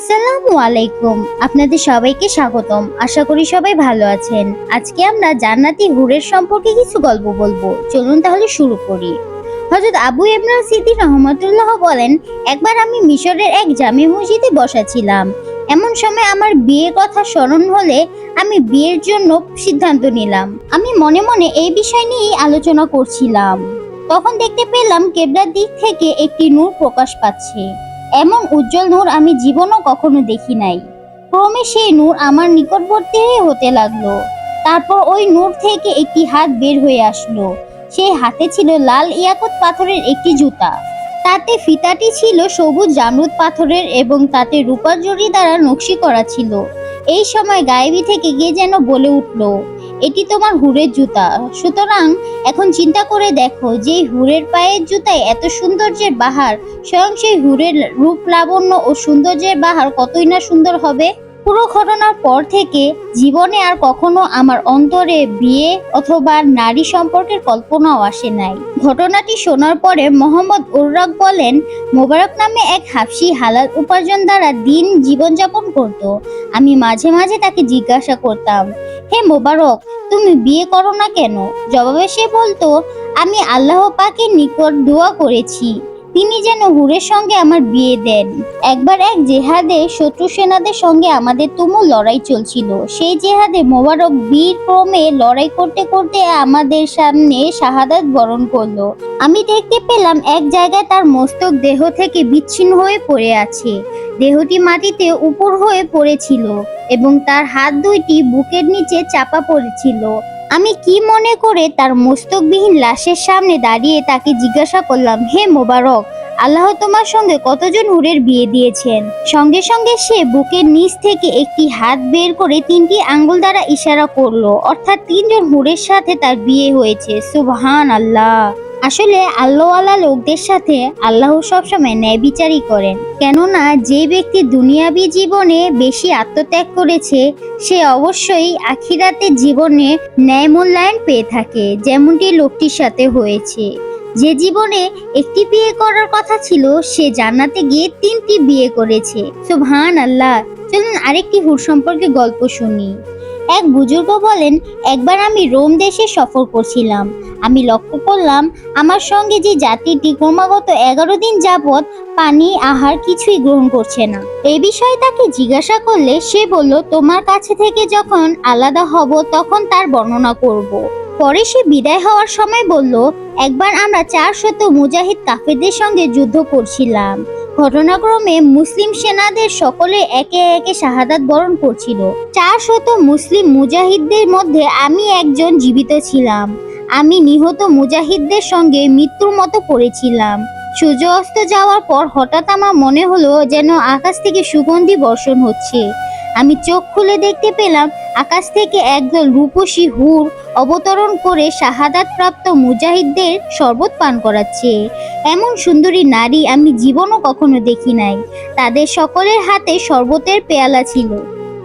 আসসালামু আলাইকুম। আপনাদের সবাইকে স্বাগতম। আশা করি সবাই ভালো আছেন। আজকে আমরা জান্নাতি হুরের সম্পর্কে কিছু গল্প বলবো। চলুন তাহলে শুরু করি। হযরত আবু ইবনে সিদ্দিক রাহমাতুল্লাহ বলেন, একবার আমি মিশরের এক জামে মসজিদে বসা ছিলাম। এমন সময় আমার বিয়ের কথা স্মরণ হলে আমি বিয়ের জন্য সিদ্ধান্ত নিলাম। আমি মনে মনে এই বিষয় নিয়েই আলোচনা করছিলাম। তখন দেখতে পেলাম কিবলার দিক থেকে একটি নূর প্রকাশ পাচ্ছে। এমন উজ্জ্বল নূর আমি জীবনও কখনো দেখি নাই। ক্রমে সেই নূর আমার নিকটবর্তী হতে লাগলো। তারপর ওই নূর থেকে একটি হাত বের হয়ে আসলো। সেই হাতে ছিল লাল ইয়াকুত পাথরের একটি জুতা। তাতে ফিতাটি ছিল সবুজ জামরুদ পাথরের এবং তাতে রূপার জড়ি দ্বারা নকশি করা ছিল। এই সময় গায়েবী থেকে কে যেন বলে উঠলো, এটি তোমার হুরের জুতা। সুতরাং এখন চিন্তা করে দেখো, যে হুরের পায়ের জুতায় এত সৌন্দর্যের বাহার, স্বয়ং সেই হুরের রূপ লাবণ্য ও সৌন্দর্যের বাহার কতই না সুন্দর হবে। পুরো ঘটনার পর থেকে জীবনে আর কখনো আমার অন্তরে বিয়ে অথবা নারী সম্পর্কের কল্পনাও আসে নাই। ঘটনাটি শোনার পরে মোহাম্মদ উররাক বলেন, মোবারক নামে এক হাবশী হালাল উপার্জন দ্বারা দিন জীবনযাপন করত। আমি মাঝে মাঝে তাকে জিজ্ঞাসা করতাম, হে মোবারক, তুমি বিয়ে করো না কেন? জবাবে সে বলতো, আমি আল্লাহ পাকের নিকট দোয়া করেছি তিনি যেন হুরের সঙ্গে আমার বিয়ে দেন। একবার এক জেহাদে শত্রু সেনাদের সঙ্গে আমাদের তুমুল লড়াই চলছিল। সেই জেহাদে মোবারক বীর ক্রমে লড়াই করতে করতে আমাদের সামনে শাহাদাত বরণ করলো। আমি দেখতে পেলাম এক জায়গায় তার মস্তক দেহ থেকে বিচ্ছিন্ন হয়ে পড়ে আছে। দেহটি মাটিতে উপর হয়ে পড়েছিল এবং তার হাত দুইটি বুকের নিচে চাপা পড়েছিল। আমি কি মনে করে তার মস্তকবিহীন লাশের সামনে দাঁড়িয়ে তাকে জিজ্ঞাসা করলাম, হে মোবারক, আল্লাহ তোমার সঙ্গে কতজন হুরের বিয়ে দিয়েছেন? সঙ্গে সঙ্গে সে বুকের নিচ থেকে একটি হাত বের করে 3টি আঙ্গুল দ্বারা ইশারা করলো, অর্থাৎ 3জন হুরের সাথে তার বিয়ে হয়েছে। সুবহানাল্লাহ। আসলে আল্লাহওয়ালা লোকদের সাথে আল্লাহ সবসময় ন্যায় বিচারই করেন। কেননা যে ব্যক্তি দুনিয়াবী জীবনে বেশি আত্মত্যাগ করেছে সে অবশ্যই আখিরাতের জীবনে ন্যায় মূল্যায়ন পেয়ে থাকে, যেমনটি লোকটির সাথে হয়েছে। যে জীবনে একটি বিয়ে করার কথা ছিল সে জান্নাতে গিয়ে 3টি বিয়ে করেছে। সুবহানাল্লাহ। চলুন আরেকটি হুর সম্পর্কে গল্প শুনি। এক বুজুর্গ বলেন, একবার আমি রোম দেশে সফর করছিলাম। আমি লক্ষ্য করলাম আমার সঙ্গে যে জাতিটি ক্রমাগত 11 দিন যাবৎ পানি আহার কিছুই গ্রহণ করছে না। এই বিষয়ে তাকে জিজ্ঞাসা করলে সে বলল, তোমার কাছে থেকে যখন আলাদা হব তখন তার বর্ণনা করব। পরে সে বিদায় হওয়ার সময় বলল, একবার আমরা 400 মুজাহিদ কাফেরদের সঙ্গে যুদ্ধ করছিলাম। ঘটনাক্রমে মুসলিম সেনাদের সকলে একে একে শাহাদাত বরণ করছিল। 400 মুসলিম মুজাহিদদের মধ্যে আমি একজন জীবিত ছিলাম। আমি নিহত মুজাহিদদের সঙ্গে মৃত্যুর মতো পড়েছিলাম। সূর্য অস্ত যাওয়ার পর হঠাৎ আমার মনে হলো যেন আকাশ থেকে সুগন্ধি বর্ষণ হচ্ছে। আমি চোখ খুলে দেখতে পেলাম আকাশ থেকে একদল রূপসী হুর অবতরণ করে শাহাদাত প্রাপ্ত মুজাহিদদের শরবত পান করাচ্ছে। এমন সুন্দরী নারী আমি জীবনও কখনো দেখি নাই। তাদের সকলের হাতে শরবতের পেয়ালা ছিল।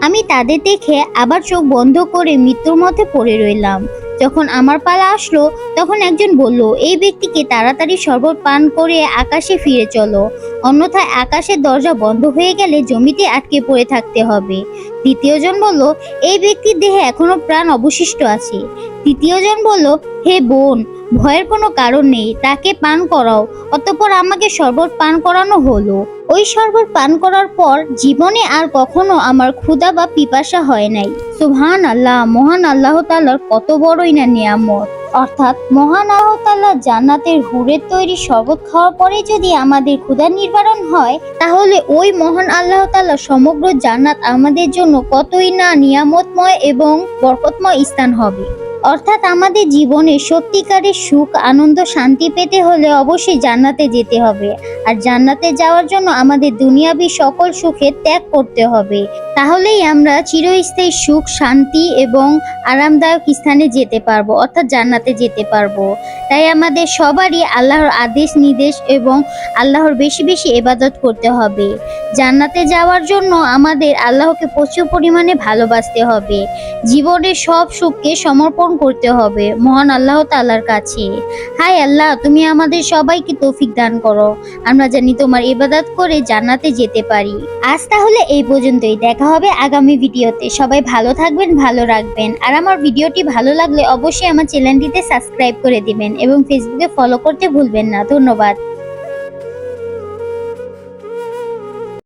আমি তাদের দেখে আবার চোখ বন্ধ করে মৃত্যুর মধ্যে পড়ে রইলাম। যখন আমার পালা আসলো তখন একজন বলল, এই ব্যক্তিকে তাড়াতাড়ি শরবত পান করে আকাশে ফিরে চলো, অন্যথায় আকাশের দরজা বন্ধ হয়ে গেলে জমিতে আটকে পড়ে থাকতে হবে। দ্বিতীয়জন বলল, এই ব্যক্তির দেহে এখনো প্রাণ অবশিষ্ট আছে। তৃতীয়জন বলল, হে বোন, ভয়ের কোনো কারণ নেই, তাকে পান করাও। অতঃপর আমাকে শরবত পান করানো হলো। ওই শরবত পান করার পর জীবনে আর কখনো আমার ক্ষুধা বা পিপাসা হয় নাই। সুবহানাল্লাহ। মহান আল্লাহ তাআলার কত বড়ই না নিয়ামত। অর্থাৎ মহান আল্লাহ তাআলা জান্নাতের হুরের তৈরি শরবত খাওয়ার পরে যদি আমাদের ক্ষুধা নিবারণ হয়, তাহলে ওই মহান আল্লাহ তাআলা সমগ্র জান্নাত আমাদের জন্য কতই না নিয়ামতময় এবং বরকতময় স্থান হবে। অর্থাৎ আমাদের জীবনে সত্যিকারের সুখ, আনন্দ, শান্তি পেতে হলে অবশ্যই জান্নাতে যেতে হবে। আর জান্নাতে যাওয়ার জন্য আমাদের দুনিয়াবী সকল সুখে ত্যাগ করতে হবে। তাহলেই আমরা চিরস্থায়ী সুখ, শান্তি এবং আরামদায়ক স্থানে যেতে পারবো, অর্থাৎ জান্নাতে যেতে পারবো। তাই আমাদের সবারই আল্লাহর আদেশ নির্দেশ এবং আল্লাহর বেশি বেশি ইবাদত করতে হবে। জান্নাতে যাওয়ার জন্য আমাদের আল্লাহকে প্রচুর পরিমাণে ভালোবাসতে হবে। জীবনের সব সুখকে সমর্পণ করতে হবে মহান আল্লাহ তাআলার কাছে। হায় আল্লাহ, তুমি আমাদের সবাইকে তৌফিক দান করো, আমরা জানি তোমার ইবাদত করে জান্নাতে যেতে পারি। আজ তাহলে এই পর্যন্তই, দেখা হবে আগামী ভিডিওতে। সবাই ভালো থাকবেন, ভালো রাখবেন। আর আমার ভিডিওটি ভালো লাগলে অবশ্যই আমার চ্যানেলটিতে সাবস্ক্রাইব করে দিবেন এবং ফেসবুকে ফলো করতে ভুলবেন না। ধন্যবাদ।